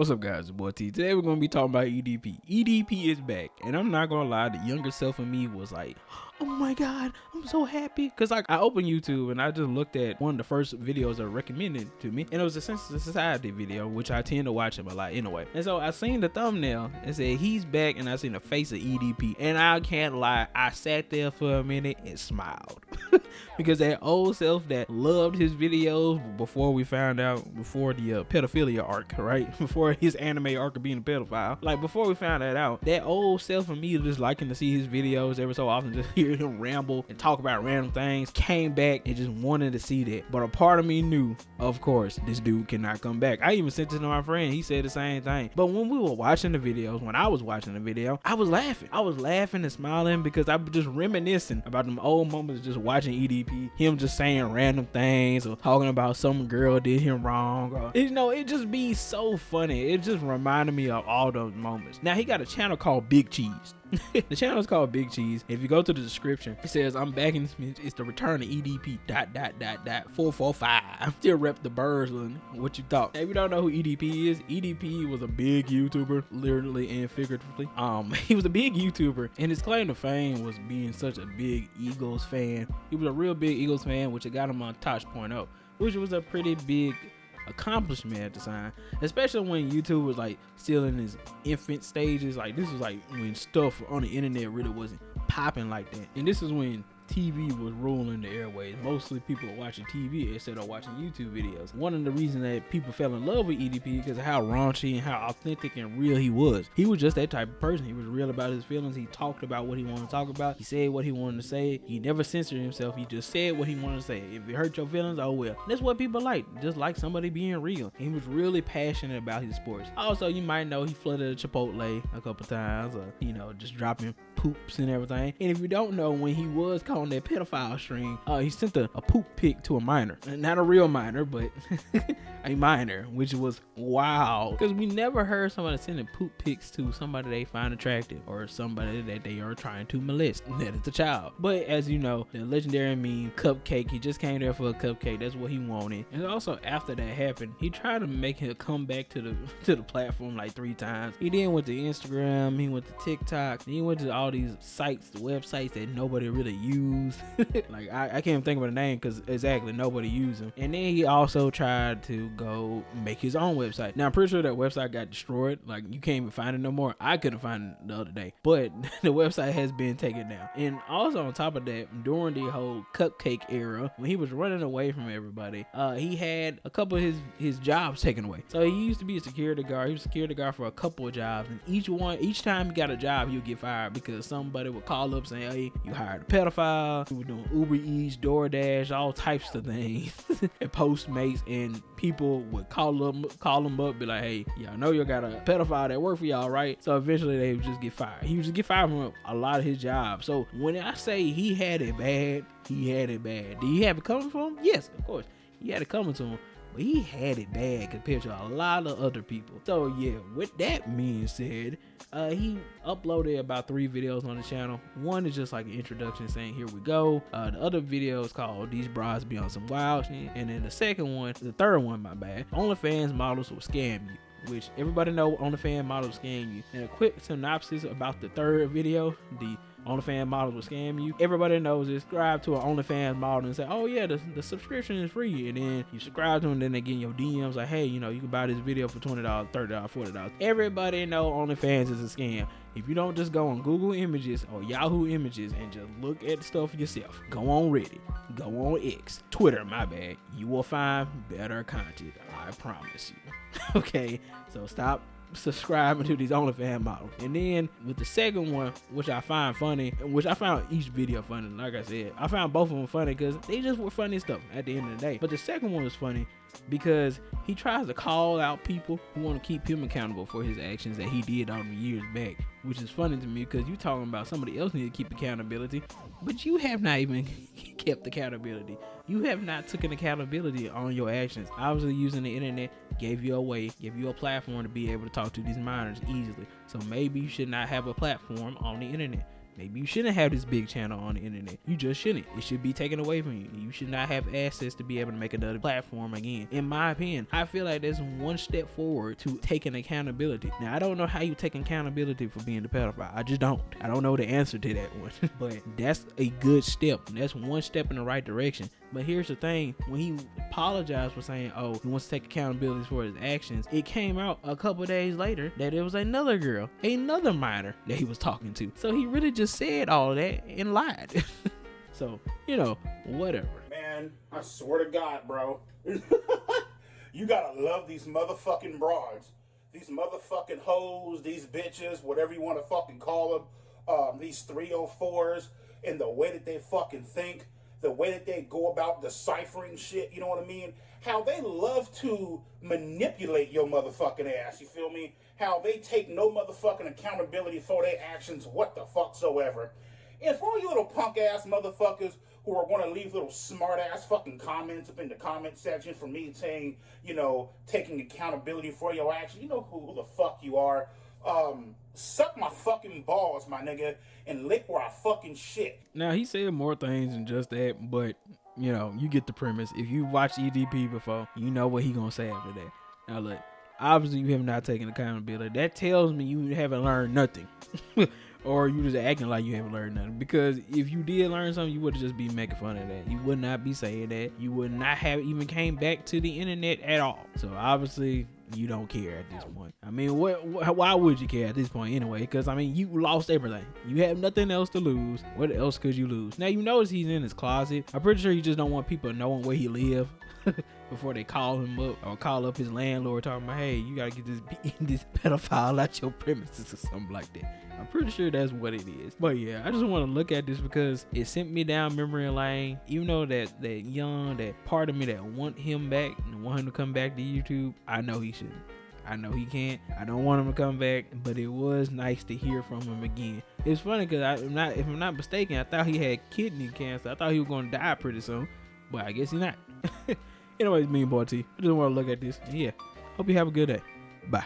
What's up, guys? It's your boy T. Today we're gonna be talking about EDP. EDP is back, and I'm not gonna lie, the younger self of me was like, oh my god, I'm so happy. Cause like I opened YouTube and I just looked at one of the first videos that were recommended to me, and it was a Sense of Society video, which I tend to watch him a lot anyway. And so I seen the thumbnail and said he's back, and I seen the face of EDP, and I can't lie, I sat there for a minute and smiled. Because that old self that loved his videos before we found out, before the pedophilia arc, right? Before his anime arc of being a pedophile, like before we found that out, that old self of me just liking to see his videos every so often, just hear him ramble and talk about random things, came back and just wanted to see that. But a part of me knew, of course, this dude cannot come back. I even sent it to my friend, he said the same thing. But when we were watching the videos, when I was watching the video, I was laughing and smiling, because I was just reminiscing about them old moments just watching EDP, him just saying random things or talking about some girl did him wrong, or it just be so funny. It just reminded me of all those moments. Now he got a channel called Big Cheese. The channel is called Big Cheese. If you go to the description, it says I'm back in, it's the return of EDP.445. Still rep the birds. What you thought? If you don't know who EDP is, EDP was a big YouTuber, literally and figuratively. He was a big YouTuber, and his claim to fame was being such a big Eagles fan. He was a real big Eagles fan, which got him on Tosh.0, which was a pretty big accomplishment at the time, especially when YouTube was like still in its infant stages. Like this was like when stuff on the internet really wasn't popping like that, and this is when TV was ruling the airways. Mostly people were watching TV instead of watching YouTube videos. One of the reasons that people fell in love with EDP because of how raunchy and how authentic and real he was. He was just that type of person. He was real about his feelings. He talked about what he wanted to talk about. He said what he wanted to say. He never censored himself. He just said what he wanted to say. If it hurt your feelings, oh well. That's what people like. Just like somebody being real. And he was really passionate about his sports. Also, you might know he flooded a Chipotle a couple times, or just dropping poops and everything. And if you don't know, when he was caught on that pedophile string, he sent a poop pic to a minor. Not a real minor, but a minor, which was wow, because we never heard somebody sending poop pics to somebody they find attractive or somebody that they are trying to molest. That is a child. But as you know, the legendary meme Cupcake, he just came there for a cupcake. That's what he wanted. And also after that happened, he tried to make him come back to the platform like 3 times. He then went to Instagram, he went to TikTok, he went to all these sites, the websites that nobody really used. Like I can't even think of the name because exactly nobody used them. And then he also tried to go make his own website. Now I'm pretty sure that website got destroyed. Like you can't even find it no more. I couldn't find it the other day, but the website has been taken down. And also on top of that, during the whole cupcake era, when he was running away from everybody, he had a couple of his jobs taken away. So he used to be a security guard. He was a security guard for a couple of jobs, and each time he got a job, he would get fired because somebody would call up saying, hey, you hired a pedophile. We were doing Uber Eats, DoorDash, all types of things, and Postmates, and people would call them up, be like, hey, y'all know you got a pedophile that work for y'all, right? So eventually they would just get fired. He would just get fired from a lot of his jobs. So when I say he had it bad, he had it bad. Did he have it coming for him? Yes, of course. He had it coming to him. But he had it bad compared to a lot of other people. So yeah, with that being said, he uploaded about 3 videos on the channel. One is just like an introduction saying, here we go. The other video is called These Bras Be on Some Wild Shit. And then the third one, my bad, OnlyFans models will scam you. Which everybody know OnlyFans models scam you. And a quick synopsis about the third video, the OnlyFans models will scam you. Everybody knows it. Subscribe to an OnlyFans model and say, oh yeah, the subscription is free. And then you subscribe to them, and then they get in your DMs like, hey, you can buy this video for $20, $30, $40. Everybody know OnlyFans is a scam. If you don't just go on Google Images or Yahoo Images and just look at the stuff yourself, go on Reddit, go on X, Twitter, my bad, you will find better content. I promise you. Okay, so stop subscribing to these OnlyFans models. And then with the second one, which I find funny, which I found each video funny, like I said, I found both of them funny because they just were funny stuff at the end of the day. But the second one was funny because he tries to call out people who want to keep him accountable for his actions that he did all the years back, which is funny to me because you're talking about somebody else need to keep accountability, but you have not even kept accountability. You have not taken accountability on your actions. Obviously, using the internet gave you a way, gave you a platform to be able to talk to these minors easily. So maybe you should not have a platform on the internet. Maybe you shouldn't have this big channel on the internet. You just shouldn't. It should be taken away from you. You should not have access to be able to make another platform again. In my opinion, I feel like that's one step forward to taking accountability. Now, I don't know how you take accountability for being the pedophile. I just don't. I don't know the answer to that one. But that's a good step. That's one step in the right direction. But here's the thing, when he apologized for saying, oh, he wants to take accountability for his actions, it came out a couple days later that it was another girl, another minor that he was talking to. So he really just said all of that and lied. So, you know, whatever. Man, I swear to God, bro. You gotta love these motherfucking broads. These motherfucking hoes, these bitches, whatever you want to fucking call them. These 304s, and the way that they fucking think. The way that they go about deciphering shit, you know what I mean? How they love to manipulate your motherfucking ass, you feel me? How they take no motherfucking accountability for their actions, what the fuck soever. And for all you little punk ass motherfuckers who are going to leave little smart ass fucking comments up in the comment section for me saying, you know, taking accountability for your actions, you know who the fuck you are. Suck my fucking balls, my nigga, and lick where I fucking shit. Now, he said more things than just that, but, you know, you get the premise. If you watched EDP before, you know what he gonna say after that. Now, look, obviously you have not taken accountability. That tells me you haven't learned nothing. Or you just acting like you haven't learned nothing. Because if you did learn something, you would just be making fun of that. You would not be saying that. You would not have even came back to the internet at all. So obviously, you don't care at this point. I mean, why would you care at this point anyway? Because, I mean, you lost everything. You have nothing else to lose. What else could you lose? Now, you notice he's in his closet. I'm pretty sure he just don't want people knowing where he live before they call him up or call up his landlord talking about, hey, you got to get this pedophile out your premises or something like that. I'm pretty sure that's what it is. But yeah, I just want to look at this because it sent me down memory lane. Even though that part of me that want him back and want him to come back to YouTube, I know he shouldn't. I know he can't. I don't want him to come back, but it was nice to hear from him again. It's funny because if I'm not mistaken, I thought he had kidney cancer. I thought he was going to die pretty soon, but I guess he's not. Anyways, me and Boy T, I just want to look at this. And yeah, hope you have a good day. Bye.